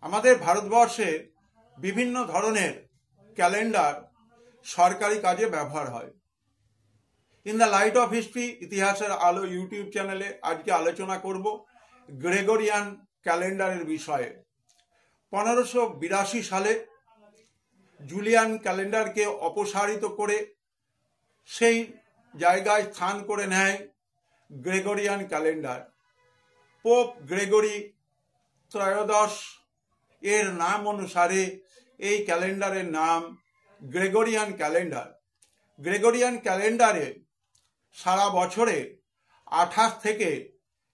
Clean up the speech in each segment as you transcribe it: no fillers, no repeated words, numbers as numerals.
আমাদের ভারতবর্ষে বিভিন্ন ধরনের ক্যালেন্ডার সরকারি কাজে ব্যবহার হয়। In the light off history ইতিহাসের আলো ইউটিউব চ্যানেলে আজকে আলোচনা করব গ্রেগরিয়ান ক্যালেন্ডারের বিষয়ে। 1582 সালে জুলিয়ান ক্যালেন্ডারকে অপসারিত করে সেই জায়গায় স্থান করে নেয় গ্রেগরিয়ান ক্যালেন্ডার। পোপ গ্রেগরি ত্রয়োদশ এর নাম অনুসারে এই ক্যালেন্ডারের নাম গ্রেগরিয়ান ক্যালেন্ডার। গ্রেগরিয়ান ক্যালেন্ডারে সারা বছরে 28 থেকে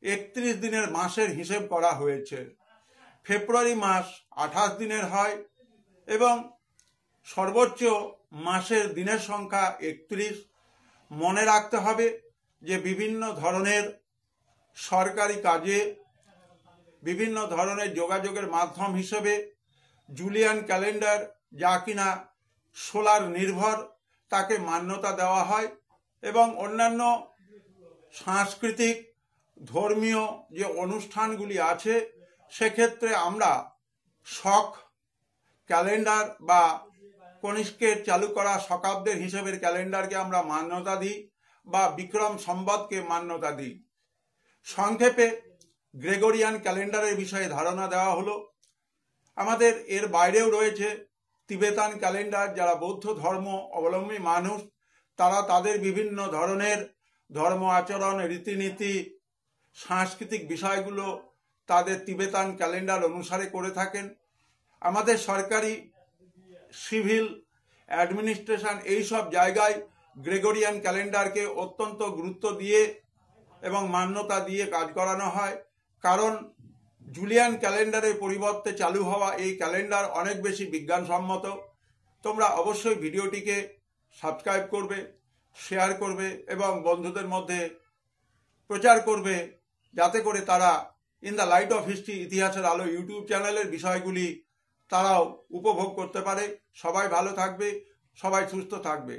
31 দিনের মাসের হিসেব করা হয়েছে। ফেব্রুয়ারি মাস 28 দিনের হয় এবং সর্বোচ্চ মাসের দিনের সংখ্যা 31। মনে রাখতে হবে যে বিভিন্ন ধরনের সরকারি কাজে বিভিন্ন ধরনের যোগাযোগের মাধ্যম হিসেবে জুলিয়ান ক্যালেন্ডার, যা কিনা সোলার নির্ভর, তাকে মান্যতা দেওয়া হয় এবং অন্যান্য সাংস্কৃতিক ধর্মীয় যে অনুষ্ঠানগুলি আছে সেক্ষেত্রে আমরা শক ক্যালেন্ডার বা কনিষ্কের চালু করা শকাব্দের হিসেবের ক্যালেন্ডারকে আমরা মান্যতা দিই বা বিক্রম সম্বতকে মান্যতা দিই। সংক্ষেপে গ্রেগরিয়ান ক্যালেন্ডারের বিষয়ে ধারণা দেওয়া হলো। আমাদের এর বাইরেও রয়েছে তিবেতান ক্যালেন্ডার। যারা বৌদ্ধ ধর্ম অবলম্বী মানুষ তারা তাদের বিভিন্ন ধরনের ধর্ম আচরণ, রীতিনীতি, সাংস্কৃতিক বিষয়গুলো তাদের তিবেতান ক্যালেন্ডার অনুসারে করে থাকেন। আমাদের সরকারি, সিভিল, অ্যাডমিনিস্ট্রেশন এইসব জায়গায় গ্রেগরিয়ান ক্যালেন্ডারকে অত্যন্ত গুরুত্ব দিয়ে এবং মান্যতা দিয়ে কাজ করানো হয়, কারণ জুলিয়ান ক্যালেন্ডারের পরিবর্তে চালু হওয়া এই ক্যালেন্ডার অনেক বেশি বিজ্ঞানসম্মত। তোমরা অবশ্যই ভিডিওটিকে সাবস্ক্রাইব করবে, শেয়ার করবে এবং বন্ধুদের মধ্যে প্রচার করবে, যাতে করে তারা in the light off history ইতিহাসের আলো ইউটিউব চ্যানেলের বিষয়গুলি তারাও উপভোগ করতে পারে। সবাই ভালো থাকবে, সবাই সুস্থ থাকবে।